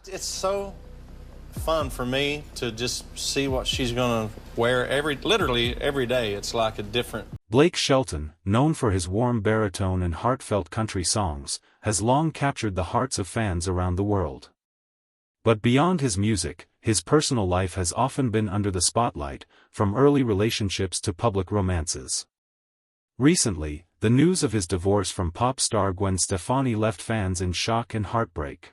It's so fun for me to just see what she's going to wear literally every day. It's like a different. Blake Shelton, known for his warm baritone and heartfelt country songs, has long captured the hearts of fans around the world. But beyond his music, his personal life has often been under the spotlight, from early relationships to public romances. Recently, the news of his divorce from pop star Gwen Stefani left fans in shock and heartbreak.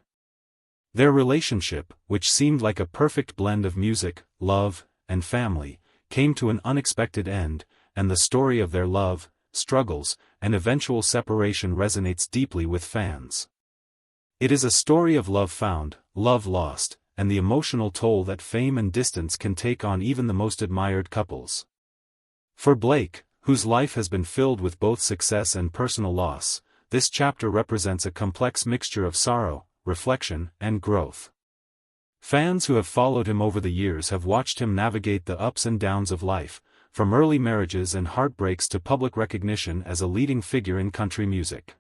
Their relationship, which seemed like a perfect blend of music, love, and family, came to an unexpected end, and the story of their love, struggles, and eventual separation resonates deeply with fans. It is a story of love found, love lost, and the emotional toll that fame and distance can take on even the most admired couples. For Blake, whose life has been filled with both success and personal loss, this chapter represents a complex mixture of sorrow, reflection, and growth. Fans who have followed him over the years have watched him navigate the ups and downs of life, from early marriages and heartbreaks to public recognition as a leading figure in country music.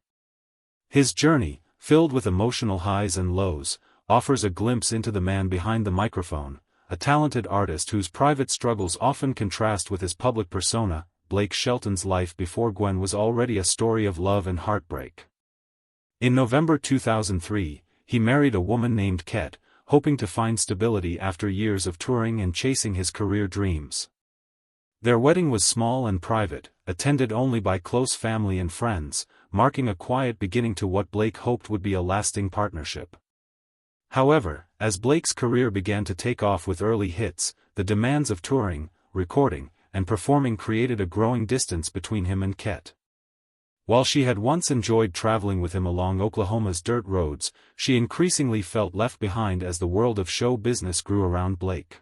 His journey, filled with emotional highs and lows, offers a glimpse into the man behind the microphone, a talented artist whose private struggles often contrast with his public persona. Blake Shelton's life before Gwen was already a story of love and heartbreak. In November 2003, he married a woman named Ket, hoping to find stability after years of touring and chasing his career dreams. Their wedding was small and private, attended only by close family and friends, marking a quiet beginning to what Blake hoped would be a lasting partnership. However, as Blake's career began to take off with early hits, the demands of touring, recording, and performing created a growing distance between him and Ket. While she had once enjoyed traveling with him along Oklahoma's dirt roads, she increasingly felt left behind as the world of show business grew around Blake.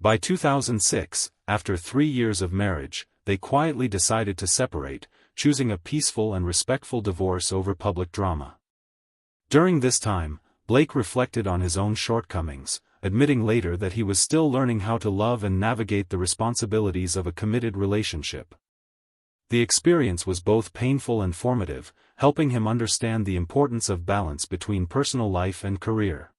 By 2006, after 3 years of marriage, they quietly decided to separate, choosing a peaceful and respectful divorce over public drama. During this time, Blake reflected on his own shortcomings, admitting later that he was still learning how to love and navigate the responsibilities of a committed relationship. The experience was both painful and formative, helping him understand the importance of balance between personal life and career.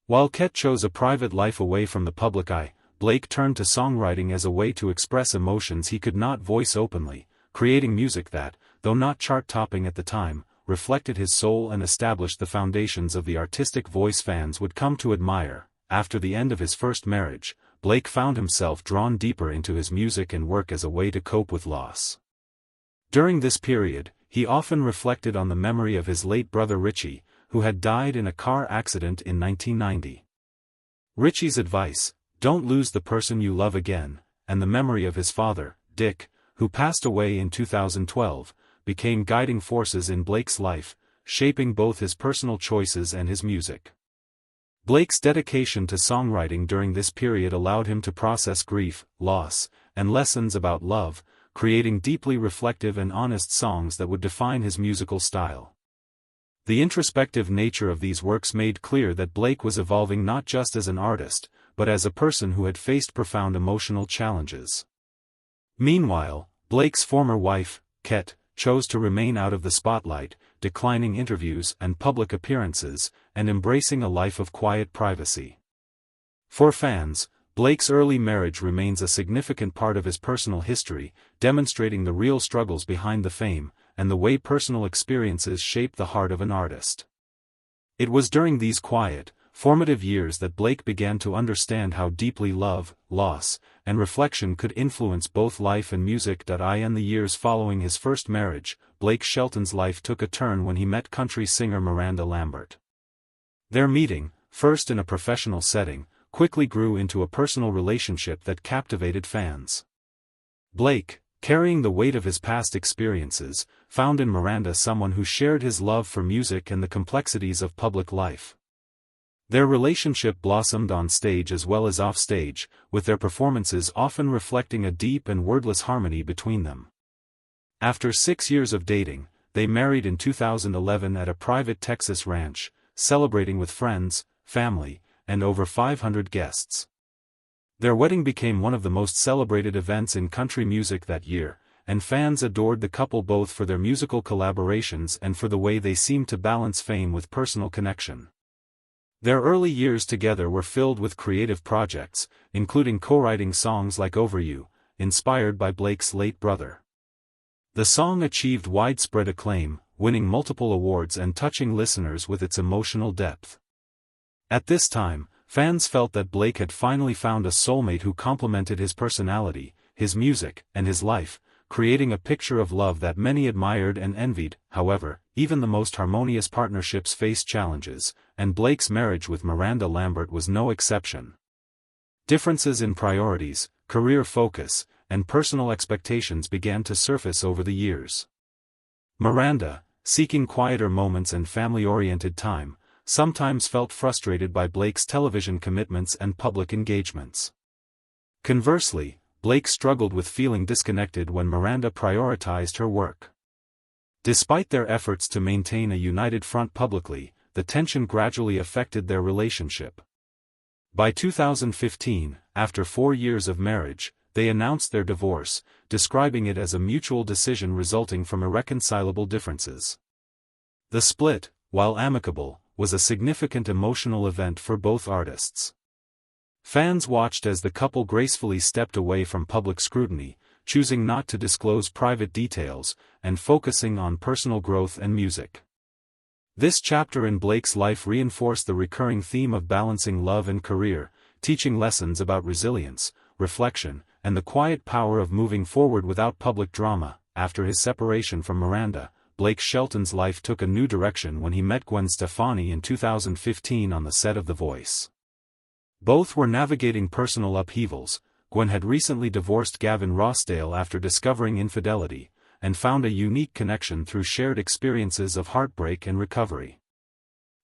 While Ket chose a private life away from the public eye, Blake turned to songwriting as a way to express emotions he could not voice openly, creating music that, though not chart-topping at the time, reflected his soul and established the foundations of the artistic voice fans would come to admire. After the end of his first marriage, Blake found himself drawn deeper into his music and work as a way to cope with loss. During this period, he often reflected on the memory of his late brother Richie, who had died in a car accident in 1990. Richie's advice, "Don't lose the person you love again," and the memory of his father, Dick, who passed away in 2012, became guiding forces in Blake's life, shaping both his personal choices and his music. Blake's dedication to songwriting during this period allowed him to process grief, loss, and lessons about love, creating deeply reflective and honest songs that would define his musical style. The introspective nature of these works made clear that Blake was evolving not just as an artist, but as a person who had faced profound emotional challenges. Meanwhile, Blake's former wife, Ket, chose to remain out of the spotlight, declining interviews and public appearances, and embracing a life of quiet privacy. For fans, Blake's early marriage remains a significant part of his personal history, demonstrating the real struggles behind the fame, and the way personal experiences shape the heart of an artist. It was during these quiet, formative years that Blake began to understand how deeply love, loss, and reflection could influence both life and music. In the years following his first marriage, Blake Shelton's life took a turn when he met country singer Miranda Lambert. Their meeting, first in a professional setting, quickly grew into a personal relationship that captivated fans. Blake, carrying the weight of his past experiences, found in Miranda someone who shared his love for music and the complexities of public life. Their relationship blossomed on stage as well as off stage, with their performances often reflecting a deep and wordless harmony between them. After 6 years of dating, they married in 2011 at a private Texas ranch, celebrating with friends, family, and over 500 guests. Their wedding became one of the most celebrated events in country music that year, and fans adored the couple both for their musical collaborations and for the way they seemed to balance fame with personal connection. Their early years together were filled with creative projects, including co-writing songs like Over You, inspired by Blake's late brother. The song achieved widespread acclaim, winning multiple awards and touching listeners with its emotional depth. At this time, fans felt that Blake had finally found a soulmate who complemented his personality, his music, and his life, creating a picture of love that many admired and envied. However, even the most harmonious partnerships face challenges, and Blake's marriage with Miranda Lambert was no exception. Differences in priorities, career focus, and personal expectations began to surface over the years. Miranda, seeking quieter moments and family-oriented time, sometimes felt frustrated by Blake's television commitments and public engagements. Conversely, Blake struggled with feeling disconnected when Miranda prioritized her work. Despite their efforts to maintain a united front publicly, the tension gradually affected their relationship. By 2015, after 4 years of marriage, they announced their divorce, describing it as a mutual decision resulting from irreconcilable differences. The split, while amicable, was a significant emotional event for both artists. Fans watched as the couple gracefully stepped away from public scrutiny, choosing not to disclose private details, and focusing on personal growth and music. This chapter in Blake's life reinforced the recurring theme of balancing love and career, teaching lessons about resilience, reflection, and the quiet power of moving forward without public drama. After his separation from Miranda, Blake Shelton's life took a new direction when he met Gwen Stefani in 2015 on the set of The Voice. Both were navigating personal upheavals. Gwen had recently divorced Gavin Rossdale after discovering infidelity, and found a unique connection through shared experiences of heartbreak and recovery.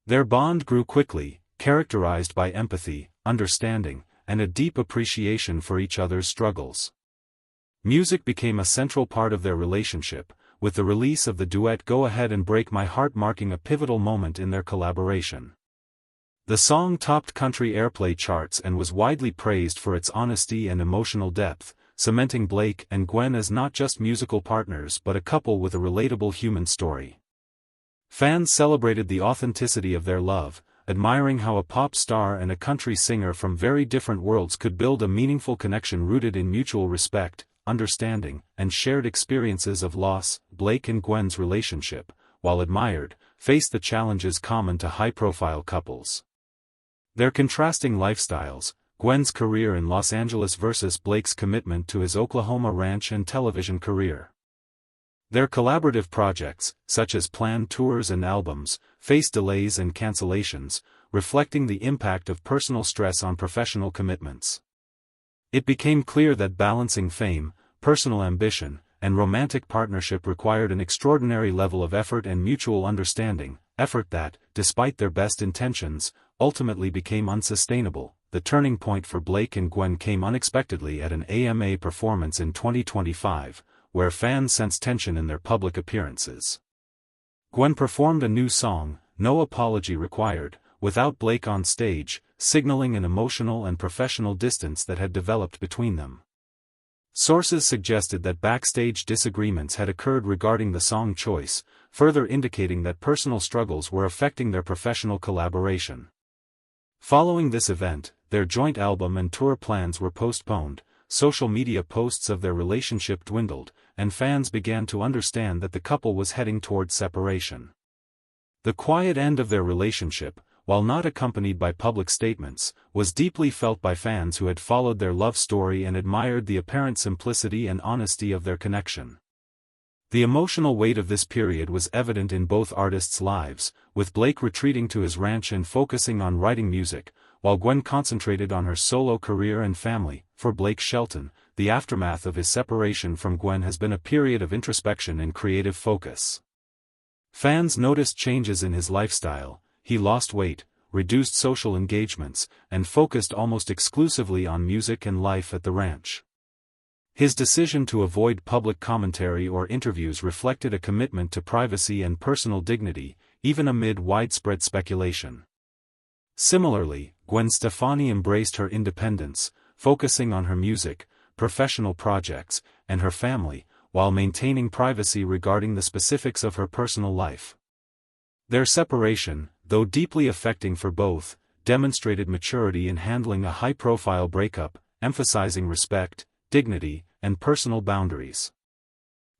Their bond grew quickly, characterized by empathy, understanding, and a deep appreciation for each other's struggles. Music became a central part of their relationship, with the release of the duet Go Ahead and Break My Heart marking a pivotal moment in their collaboration. The song topped country airplay charts and was widely praised for its honesty and emotional depth, cementing Blake and Gwen as not just musical partners but a couple with a relatable human story. Fans celebrated the authenticity of their love, admiring how a pop star and a country singer from very different worlds could build a meaningful connection rooted in mutual respect, understanding, and shared experiences of loss. Blake and Gwen's relationship, while admired, faced the challenges common to high-profile couples. Their contrasting lifestyles, Gwen's career in Los Angeles versus Blake's commitment to his Oklahoma ranch and television career. Their collaborative projects, such as planned tours and albums, faced delays and cancellations, reflecting the impact of personal stress on professional commitments. It became clear that balancing fame, personal ambition, and romantic partnership required an extraordinary level of effort and mutual understanding, effort that, despite their best intentions, ultimately became unsustainable. The turning point for Blake and Gwen came unexpectedly at an AMA performance in 2025, where fans sensed tension in their public appearances. Gwen performed a new song, No Apology Required, without Blake on stage, signaling an emotional and professional distance that had developed between them. Sources suggested that backstage disagreements had occurred regarding the song choice, further indicating that personal struggles were affecting their professional collaboration. Following this event, their joint album and tour plans were postponed, social media posts of their relationship dwindled, and fans began to understand that the couple was heading toward separation. The quiet end of their relationship, while not accompanied by public statements, was deeply felt by fans who had followed their love story and admired the apparent simplicity and honesty of their connection. The emotional weight of this period was evident in both artists' lives, with Blake retreating to his ranch and focusing on writing music, while Gwen concentrated on her solo career and family. For Blake Shelton, the aftermath of his separation from Gwen has been a period of introspection and creative focus. Fans noticed changes in his lifestyle. He lost weight, reduced social engagements, and focused almost exclusively on music and life at the ranch. His decision to avoid public commentary or interviews reflected a commitment to privacy and personal dignity, even amid widespread speculation. Similarly, Gwen Stefani embraced her independence, focusing on her music, professional projects, and her family, while maintaining privacy regarding the specifics of her personal life. Their separation, though deeply affecting for both, demonstrated maturity in handling a high-profile breakup, emphasizing respect, dignity, and personal boundaries.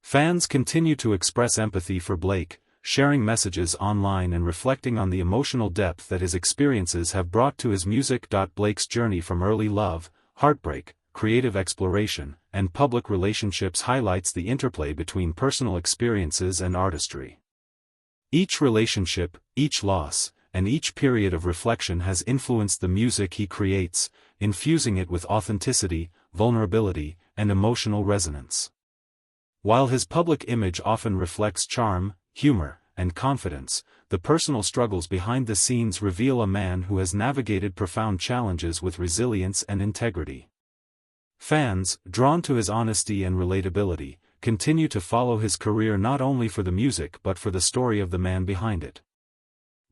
Fans continue to express empathy for Blake, sharing messages online and reflecting on the emotional depth that his experiences have brought to his music. Blake's journey from early love, heartbreak, creative exploration, and public relationships highlights the interplay between personal experiences and artistry. Each relationship, each loss, and each period of reflection has influenced the music he creates, infusing it with authenticity, vulnerability, and emotional resonance. While his public image often reflects charm, humor, and confidence, the personal struggles behind the scenes reveal a man who has navigated profound challenges with resilience and integrity. Fans, drawn to his honesty and relatability, continue to follow his career not only for the music but for the story of the man behind it.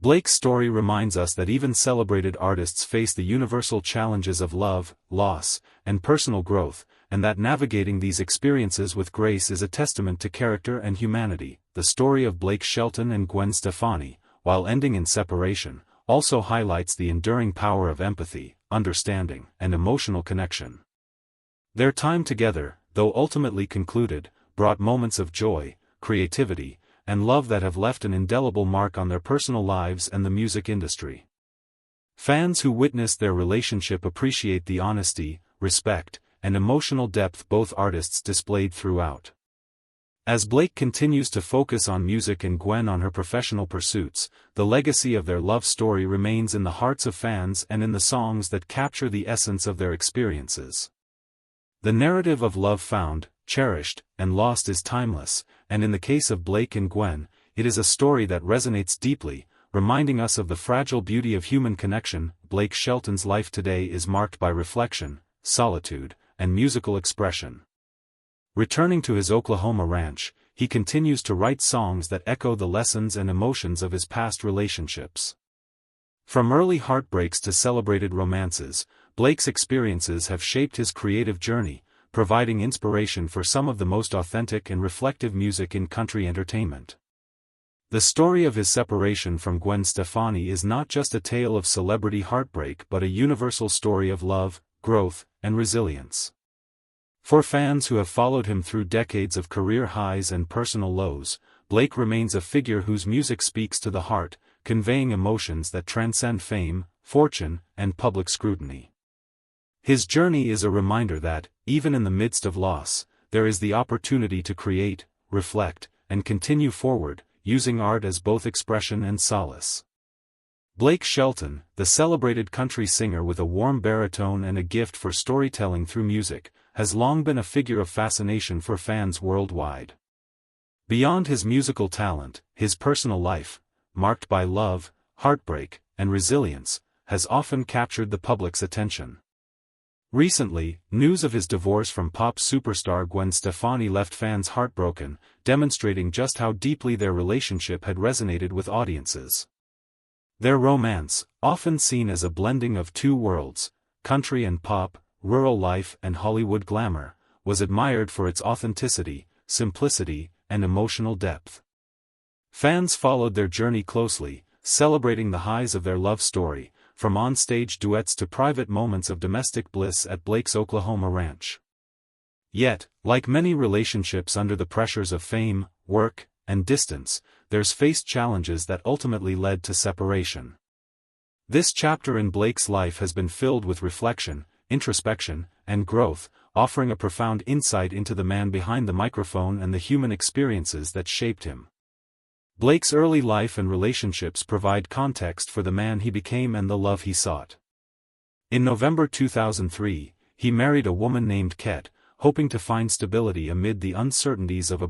Blake's story reminds us that even celebrated artists face the universal challenges of love, loss, and personal growth, and that navigating these experiences with grace is a testament to character and humanity. The story of Blake Shelton and Gwen Stefani, while ending in separation, also highlights the enduring power of empathy, understanding, and emotional connection. Their time together, though ultimately concluded, brought moments of joy, creativity, and love that have left an indelible mark on their personal lives and the music industry. Fans who witnessed their relationship appreciate the honesty, respect, and emotional depth both artists displayed throughout. As Blake continues to focus on music and Gwen on her professional pursuits, the legacy of their love story remains in the hearts of fans and in the songs that capture the essence of their experiences. The narrative of love found, cherished, and lost is timeless, and in the case of Blake and Gwen, it is a story that resonates deeply, reminding us of the fragile beauty of human connection. Blake Shelton's life today is marked by reflection, solitude, and musical expression. Returning to his Oklahoma ranch, he continues to write songs that echo the lessons and emotions of his past relationships. From early heartbreaks to celebrated romances, Blake's experiences have shaped his creative journey, providing inspiration for some of the most authentic and reflective music in country entertainment. The story of his separation from Gwen Stefani is not just a tale of celebrity heartbreak but a universal story of love, growth, and resilience. For fans who have followed him through decades of career highs and personal lows, Blake remains a figure whose music speaks to the heart, conveying emotions that transcend fame, fortune, and public scrutiny. His journey is a reminder that, even in the midst of loss, there is the opportunity to create, reflect, and continue forward, using art as both expression and solace. Blake Shelton, the celebrated country singer with a warm baritone and a gift for storytelling through music, has long been a figure of fascination for fans worldwide. Beyond his musical talent, his personal life, marked by love, heartbreak, and resilience, has often captured the public's attention. Recently, news of his divorce from pop superstar Gwen Stefani left fans heartbroken, demonstrating just how deeply their relationship had resonated with audiences. Their romance, often seen as a blending of two worlds, country and pop, rural life and Hollywood glamour, was admired for its authenticity, simplicity, and emotional depth. Fans followed their journey closely, celebrating the highs of their love story, from on-stage duets to private moments of domestic bliss at Blake's Oklahoma ranch. Yet, like many relationships under the pressures of fame, work, and distance, theirs faced challenges that ultimately led to separation. This chapter in Blake's life has been filled with reflection, introspection, and growth, offering a profound insight into the man behind the microphone and the human experiences that shaped him. Blake's early life and relationships provide context for the man he became and the love he sought. In November 2003, he married a woman named Ket, hoping to find stability amid the uncertainties of a